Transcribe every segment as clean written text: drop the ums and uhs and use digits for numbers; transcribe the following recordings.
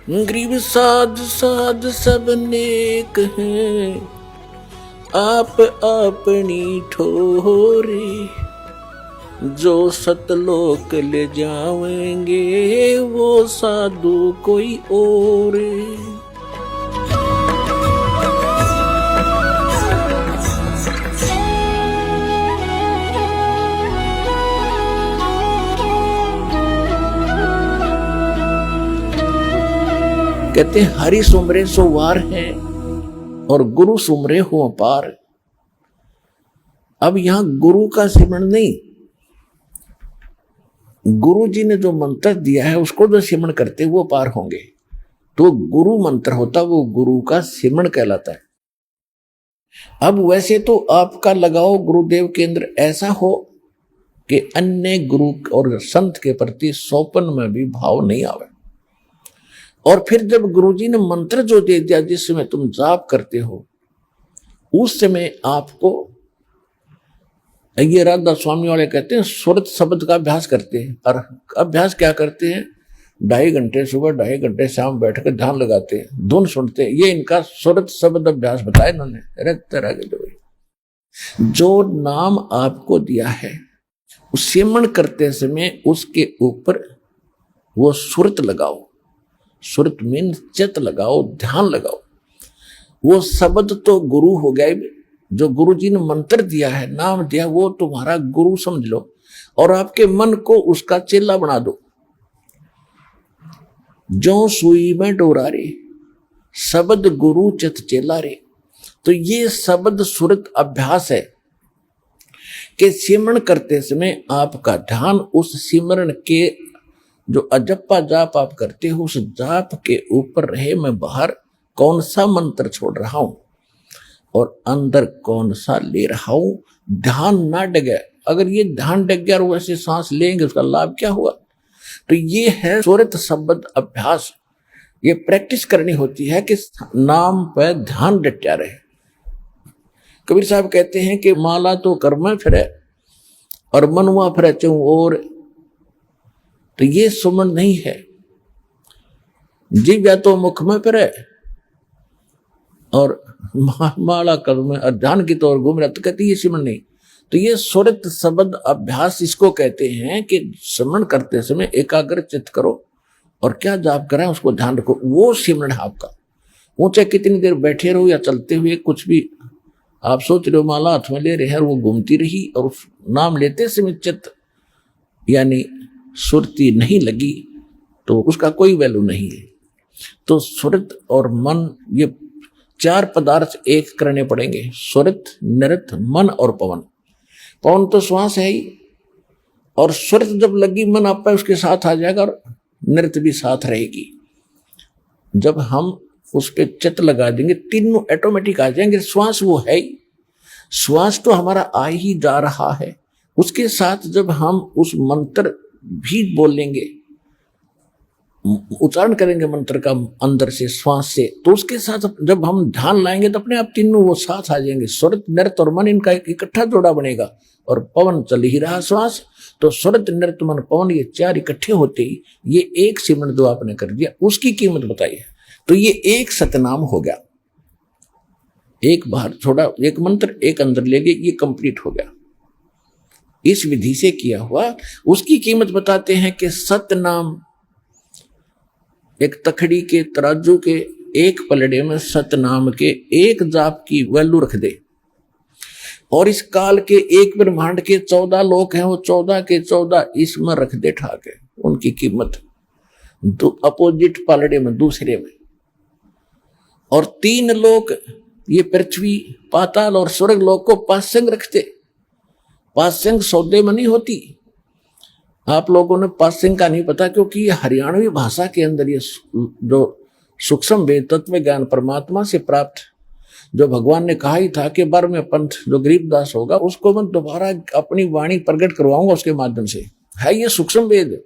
गरीब साध साध सब नेक हैं, आप अपनी ठोरे, जो सतलोक ले जाएंगे वो साधु कोई और। कहते हैं हरि सुमरे सो वार है और गुरु सुमरे हो अपार। अब यहां गुरु का सिमरन नहीं, गुरु जी ने जो मंत्र दिया है उसको जो सिमरन करते वो पार होंगे। तो गुरु मंत्र होता वो गुरु का सिमरन कहलाता है। अब वैसे तो आपका लगाओ गुरुदेव के अंदर ऐसा हो कि अन्य गुरु और संत के प्रति सौपन में भी भाव नहीं आवे। और फिर जब गुरुजी ने मंत्र जो दे दिया जिस समय तुम जाप करते हो उस समय आपको, ये राधा स्वामी वाले कहते हैं सुरत शब्द का अभ्यास करते हैं। और अभ्यास क्या करते हैं, 2.5 घंटे सुबह 2.5 घंटे शाम बैठकर ध्यान लगाते हैं, धुन सुनते हैं। ये इनका सुरत शब्द अभ्यास बताया इन्होंने। जो नाम आपको दिया है उस सिमरन करते समय उसके ऊपर वो सुरत लगाओ। सुरत मीन चित लगाओ, ध्यान लगाओ। वो शब्द तो गुरु हो गए, जो गुरु जी ने मंत्र दिया है, नाम दिया, वो तुम्हारा गुरु समझ लो और आपके मन को उसका चेला बना दो। जो सुई में डोरा रे शब्द गुरु चित चेला रे। तो ये शब्द सुरत अभ्यास है कि सिमरन करते समय आपका ध्यान उस सिमरन के जो अजप्पा जाप आप करते हो उस जाप के ऊपर रहे। मैं बाहर कौन सा मंत्र छोड़ रहा हूं और अंदर कौन सा ले रहा हूं, ध्यान ना डगे। अगर ये ध्यान डग गया और वैसे सांस लेंगे उसका लाभ क्या हुआ। तो ये है सुरत शब्द अभ्यास। ये प्रैक्टिस करनी होती है कि नाम पर ध्यान डटा रहे। कबीर साहब कहते हैं कि माला तो कर में फिरे और मनवा फिरे चूं और। तो ये सुमन नहीं है। जीव या तो मुख में फिरे और माला कर में ध्यान की तौर घूम रहा, तो कहती ये सिमरन नहीं। तो ये सुरत शब्द अभ्यास इसको कहते हैं कि सिमरन करते समय एकाग्र चित्त करो और क्या जाप करें उसको ध्यान रखो, वो सिमरन है आपका। ऊंचे कितनी देर बैठे रहो या चलते हुए कुछ भी आप सोच रहे हो माला हाथ में ले रहे हैं, वो घूमती रही और उस नाम लेते समय चित्त यानी सुरती नहीं लगी तो उसका कोई वैल्यू नहीं है। तो सुरत और मन ये 4 पदार्थ एक करने पड़ेंगे, सुरत, नृत, मन और पवन। पवन तो श्वास है ही, और सुरत जब लगी मन आप उसके साथ आ जाएगा और नृत भी साथ रहेगी। जब हम उस पर चित्त लगा देंगे तीनों ऑटोमेटिक आ जाएंगे। श्वास वो है ही, श्वास तो हमारा आ ही जा रहा है। उसके साथ जब हम उस मंत्र भी बोलेंगे, उच्चारण करेंगे मंत्र का अंदर से श्वास से, तो उसके साथ जब हम ध्यान लाएंगे तो अपने आप तीनों वो साथ आ जाएंगे। सुरत, नृत और मन इनका एक इकट्ठा जोड़ा बनेगा। और पवन चल ही रहा श्वास, तो सुरत, नृत, मन, पवन ये 4 इकट्ठे होते ही ये एक सिमरन जो आपने कर दिया उसकी कीमत बताई है। तो ये एक सतनाम हो गया। एक बाहर छोड़ा, एक मंत्र एक अंदर ले गए, ये कंप्लीट हो गया। इस विधि से किया हुआ उसकी कीमत बताते हैं कि सतनाम एक तखड़ी के तराजू के एक पलड़े में सतनाम के एक जाप की वैल्यू रख दे। और इस काल के एक ब्रह्मांड के 14 लोक हैं, वो 14 के 14 इसमें रख दे ठाके उनकी कीमत अपोजिट पलड़े में दूसरे में। और 3 लोक ये पृथ्वी, पाताल और स्वर्ग लोक को पासंग रखते। पासंग सौदे में नहीं होती। आप लोगों ने पासंग का नहीं पता क्योंकि ये हरियाणवी भाषा के अंदर ये जो सूक्ष्म वेद तत्व ज्ञान परमात्मा से प्राप्त जो भगवान ने कहा ही था कि 12वें पंथ जो गरीबदास होगा उसको मैं दोबारा अपनी वाणी प्रकट करवाऊंगा उसके माध्यम से, है ये सूक्ष्म वेद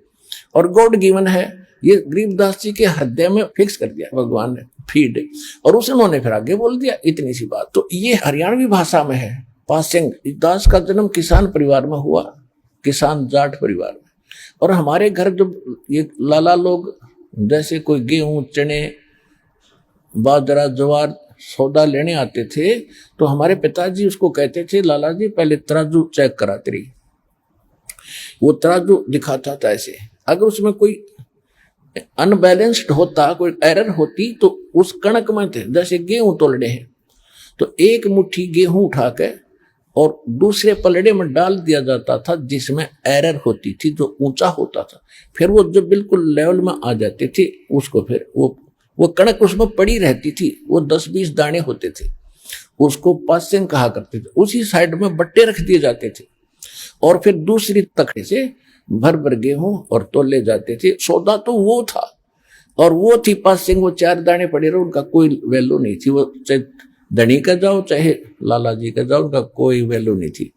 और गॉड गिवन है। ये गरीबदास जी के हृदय में फिक्स कर दिया भगवान ने फीड, और उसे उन्होंने फिर आगे बोल दिया इतनी सी बात। तो ये हरियाणवी भाषा में है। पासिंग दास का जन्म किसान परिवार में हुआ, किसान जाट परिवार में। और हमारे घर जो ये लाला लोग जैसे कोई गेहूं, चने, बाजरा, ज्वार सौदा लेने आते थे तो हमारे पिताजी उसको कहते थे, लाला जी पहले तराजू चेक करा तेरी। वो तराजू दिखाता था ऐसे, अगर उसमें कोई अनबैलेंस्ड होता, कोई एरर होती तो उस कणक में थे, जैसे गेहूं तोलने हैं तो एक मुट्ठी गेहूं उठा के और दूसरे पलड़े में डाल दिया जाता था जिसमें एरर होती थी, जो ऊंचा होता था। फिर वो जब बिल्कुल लेवल में आ जाते थे उसको फिर वो कणक उसमें पड़ी रहती थी, वो 10-20 दाने होते थे, उसको पासिंग कहा करते थे। उसी साइड में बट्टे रख दिए जाते थे और फिर दूसरी तखड़े से भर भर गेहूं और तोले जाते थे। सौदा तो वो था और वो थी पासिंग। वो 4 दाने पड़े रहे, उनका कोई वैल्यू नहीं थी। वो चाहे धनी का जाओ चाहे लाला जी का जाओ, उनका कोई वैल्यू नहीं थी।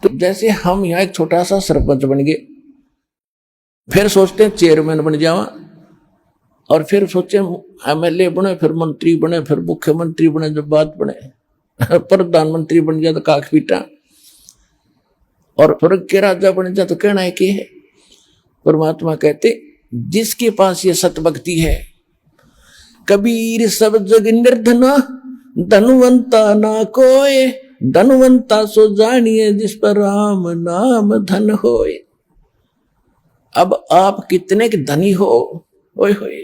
तो जैसे हम यहाँ एक छोटा सा सरपंच बन गए, फिर सोचते हैं चेयरमैन बन जावा, और फिर सोचे एमएलए बने, फिर मंत्री बने, फिर मुख्यमंत्री बने, जब बात बने प्रधानमंत्री बन जाए तो काख पीटा, और स्वर्ग के राजा बन जाए तो कहना है कि है। परमात्मा कहते जिसके पास ये सतभक्ति है, कबीर सब जग निर्धना, धनवंता ना कोय, धनवंता सो जानिए जिस पर राम नाम धन होए। अब आप कितने के धनी हो, ओए होए,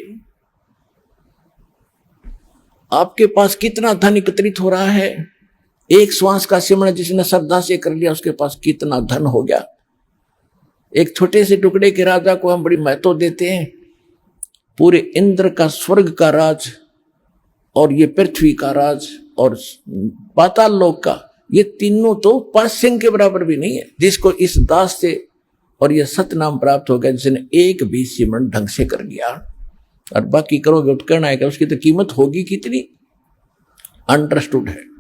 आपके पास कितना धन एकत्रित हो रहा है। एक श्वास का सिमरण जिसने श्रद्धा से कर लिया उसके पास कितना धन हो गया। एक छोटे से टुकड़े के राजा को हम बड़ी महत्व देते हैं। पूरे इंद्र का, स्वर्ग का राज और ये पृथ्वी का राज और पाताल लोक का, ये तीनों तो पासिंग के बराबर भी नहीं है। जिसको इस दास से और ये सतनाम प्राप्त हो गया, जिसने एक भी सिमरण ढंग से कर लिया, और बाकी करोगे तो करना है, उसकी तो कीमत होगी कितनी, अंडरस्टूड है।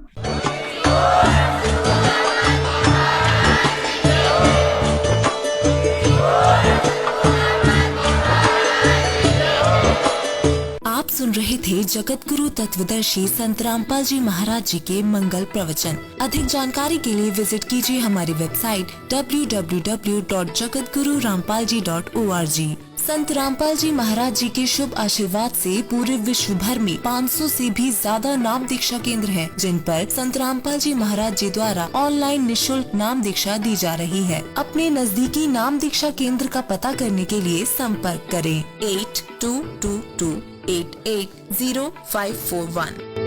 आप सुन रहे थे जगत गुरु तत्वदर्शी संत रामपाल जी महाराज जी के मंगल प्रवचन। अधिक जानकारी के लिए विजिट कीजिए हमारी वेबसाइट www.jagatgururampalji.org। संत रामपाल जी महाराज जी के शुभ आशीर्वाद से पूरे विश्व भर में 500 से भी ज्यादा नाम दीक्षा केंद्र हैं, जिन पर संत रामपाल जी महाराज जी द्वारा ऑनलाइन निशुल्क नाम दीक्षा दी जा रही है। अपने नजदीकी नाम दीक्षा केंद्र का पता करने के लिए संपर्क करें 8222880541।